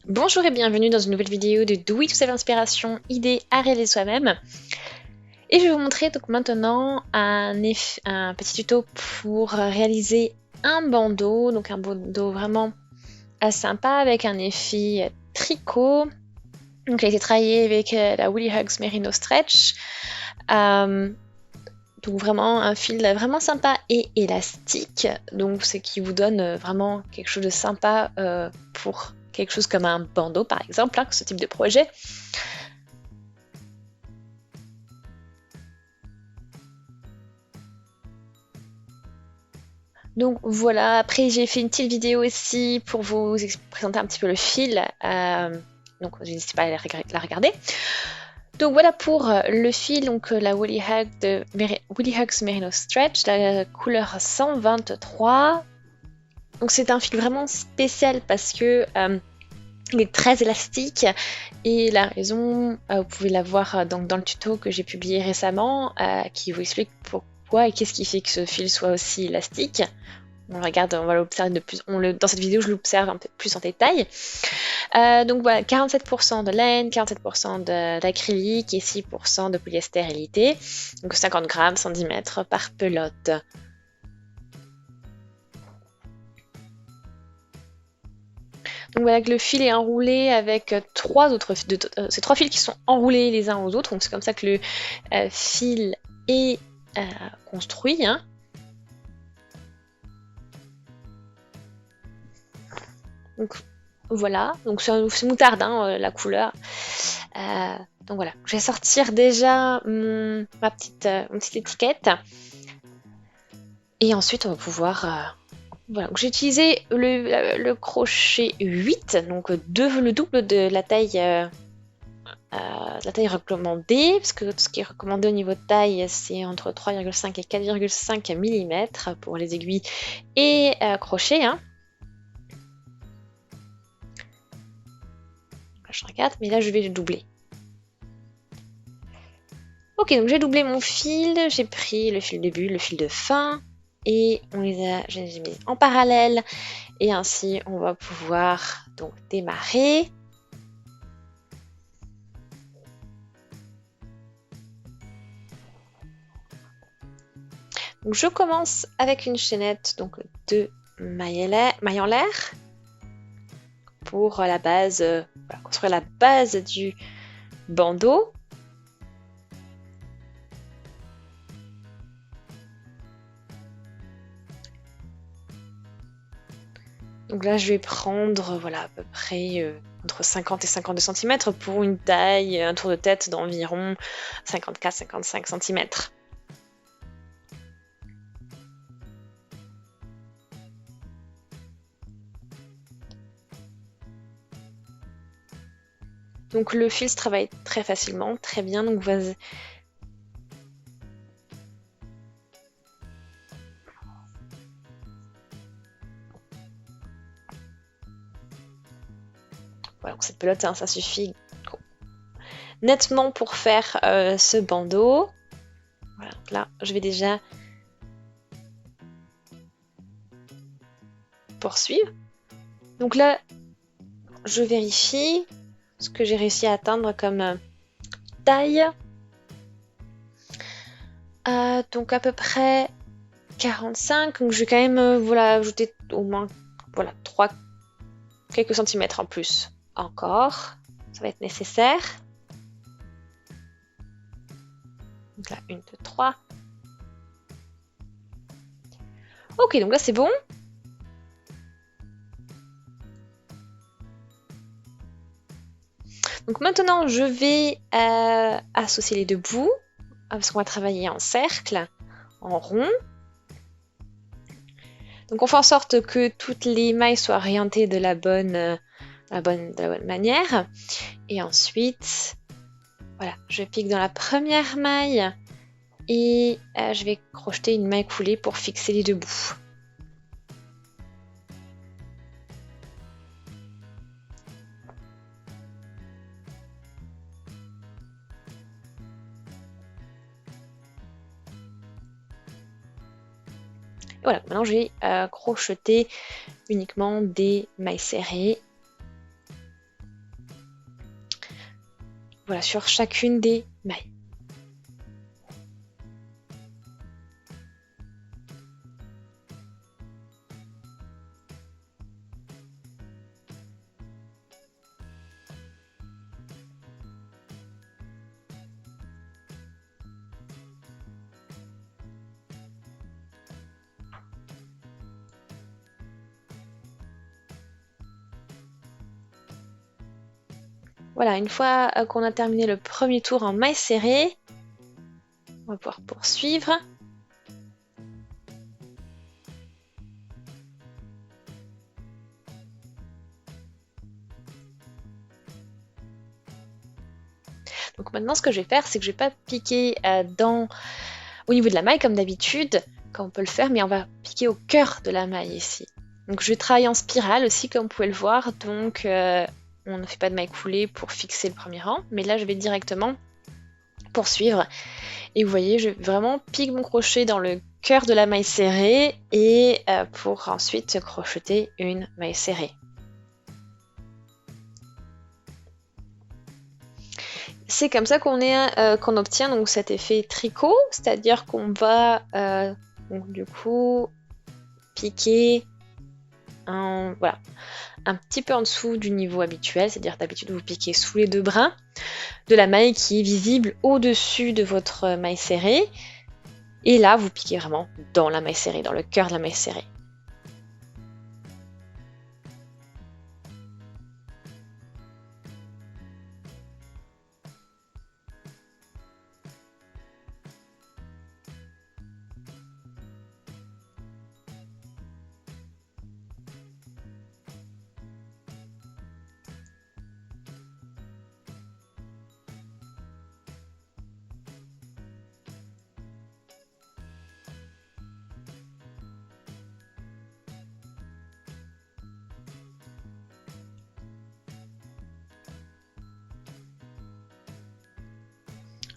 Bonjour et bienvenue dans une nouvelle vidéo de Do It Yourself Inspiration, idées à réaliser soi-même. Et je vais vous montrer donc maintenant un petit tuto pour réaliser un bandeau, donc un bandeau vraiment sympa avec un effet tricot. Donc il a été travaillé avec la Woolly Hugs Merino Stretch. Donc vraiment un fil vraiment sympa et élastique, donc ce qui vous donne vraiment quelque chose de sympa pour quelque chose comme un bandeau par exemple, ce type de projet. Donc voilà, après j'ai fait une petite vidéo aussi pour vous présenter un petit peu le fil, donc n'hésitez pas à la regarder. Donc voilà pour le fil, donc la Woolly Hugs Merino Stretch, la couleur 123. Donc c'est un fil vraiment spécial parce que il est très élastique et la raison, vous pouvez la voir dans le tuto que j'ai publié récemment qui vous explique pourquoi et qu'est-ce qui fait que ce fil soit aussi élastique. On le regarde, on va l'observer de plus. Dans cette vidéo, je l'observe un peu plus en détail. Donc voilà, 47% de laine, 47% d'acrylique et 6% de polyester et lité. Donc 50 grammes, 110 mètres par pelote. Donc voilà que le fil est enroulé avec ces trois fils qui sont enroulés les uns aux autres. Donc c'est comme ça que le fil est construit. Donc voilà, donc c'est moutarde la couleur. Donc voilà, je vais sortir déjà ma petite étiquette. Et ensuite on va pouvoir... Voilà, j'ai utilisé le crochet 8, donc le double de la taille recommandée, parce que ce qui est recommandé au niveau de taille, c'est entre 3,5 et 4,5 mm pour les aiguilles et crochets. Je regarde, mais là je vais le doubler. Ok, donc j'ai doublé mon fil, j'ai pris le fil de début, le fil de fin, et je les ai mis en parallèle, et ainsi on va pouvoir donc démarrer. Donc je commence avec une chaînette donc de mailles en l'air pour la base, construire la base du bandeau. Donc là, je vais prendre à peu près entre 50 et 52 cm pour une taille, un tour de tête d'environ 54-55 cm. Donc le fil se travaille très facilement, très bien. Donc vas-y. Voilà, donc cette pelote, ça suffit nettement pour faire ce bandeau. Voilà, donc là, je vais déjà poursuivre. Donc là, je vérifie ce que j'ai réussi à atteindre comme taille. Donc à peu près 45. Donc je vais quand même ajouter au moins quelques centimètres en plus encore. Ça va être nécessaire. Donc là, 1, 2, 3. Ok, donc là c'est bon. Donc maintenant, je vais associer les deux bouts, parce qu'on va travailler en cercle, en rond. Donc on fait en sorte que toutes les mailles soient orientées de la bonne manière. Et ensuite, voilà, je pique dans la première maille et je vais crocheter une maille coulée pour fixer les deux bouts. Et voilà, maintenant je vais crocheter uniquement des mailles serrées. voilà, sur chacune des mailles. Voilà, une fois qu'on a terminé le premier tour en mailles serrées, on va pouvoir poursuivre. Donc maintenant, ce que je vais faire, c'est que je vais pas piquer au niveau de la maille comme d'habitude, comme on peut le faire, mais on va piquer au cœur de la maille ici. Donc je vais travailler en spirale aussi, comme vous pouvez le voir. Donc on ne fait pas de maille coulée pour fixer le premier rang, mais là je vais directement poursuivre. Et vous voyez, je vraiment pique mon crochet dans le cœur de la maille serrée et pour ensuite crocheter une maille serrée. C'est comme ça qu'on obtient donc cet effet tricot, c'est-à-dire qu'on va donc, du coup piquer voilà, un petit peu en dessous du niveau habituel, c'est-à-dire d'habitude vous piquez sous les deux brins de la maille qui est visible au-dessus de votre maille serrée, et là vous piquez vraiment dans la maille serrée, dans le cœur de la maille serrée.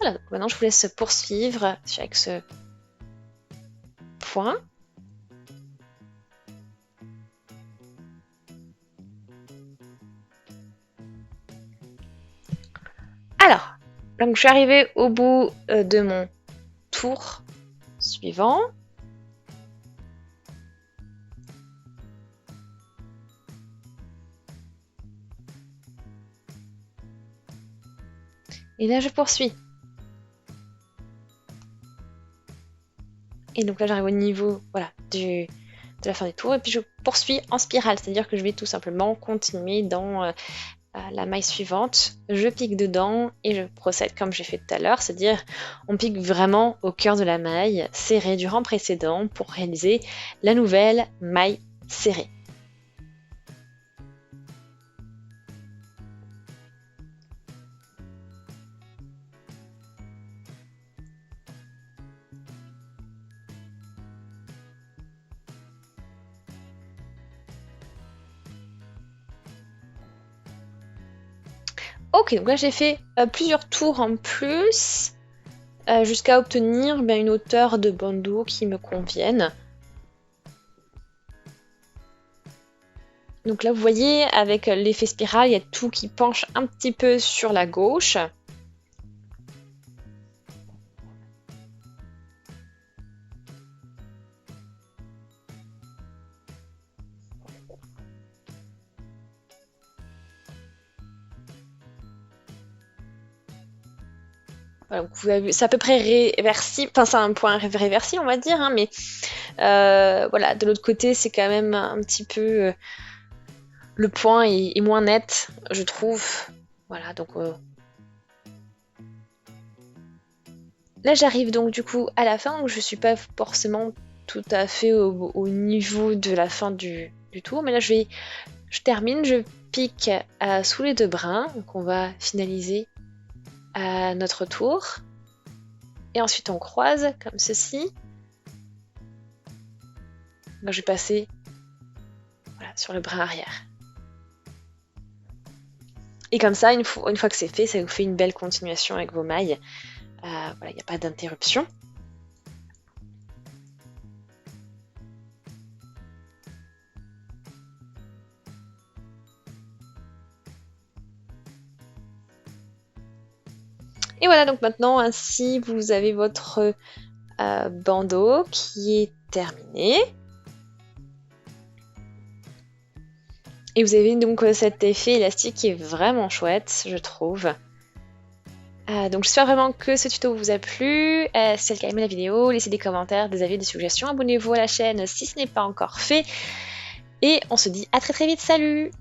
Voilà, donc maintenant je vous laisse poursuivre avec ce point. Alors, donc je suis arrivée au bout de mon tour suivant. Et là je poursuis. Et donc là j'arrive au niveau voilà, de la fin du tour et puis je poursuis en spirale, c'est-à-dire que je vais tout simplement continuer dans la maille suivante, je pique dedans et je procède comme j'ai fait tout à l'heure, c'est-à-dire on pique vraiment au cœur de la maille serrée du rang précédent pour réaliser la nouvelle maille serrée. Ok, donc là j'ai fait plusieurs tours en plus jusqu'à obtenir une hauteur de bandeau qui me convienne. Donc là vous voyez avec l'effet spirale, il y a tout qui penche un petit peu sur la gauche. Voilà, vous avez vu, c'est à peu près réversible, enfin c'est un point réversible on va dire, hein, mais voilà, de l'autre côté c'est quand même un petit peu le point est moins net, je trouve. Voilà, donc là j'arrive donc du coup à la fin, donc je suis pas forcément tout à fait au niveau de la fin du tour, mais là je termine, je pique sous les deux brins, donc on va finaliser à notre tour. Et ensuite on croise comme ceci. Donc je vais passer voilà, sur le brin arrière. Et comme ça, une fois que c'est fait, ça vous fait une belle continuation avec vos mailles. Voilà, il n'y a pas d'interruption. Et voilà, donc maintenant, ainsi, vous avez votre bandeau qui est terminé. Et vous avez donc cet effet élastique qui est vraiment chouette, je trouve. Donc j'espère vraiment que ce tuto vous a plu. Si c'est le cas, aimez la vidéo, laissez des commentaires, des avis, des suggestions. Abonnez-vous à la chaîne si ce n'est pas encore fait. Et on se dit à très très vite, salut!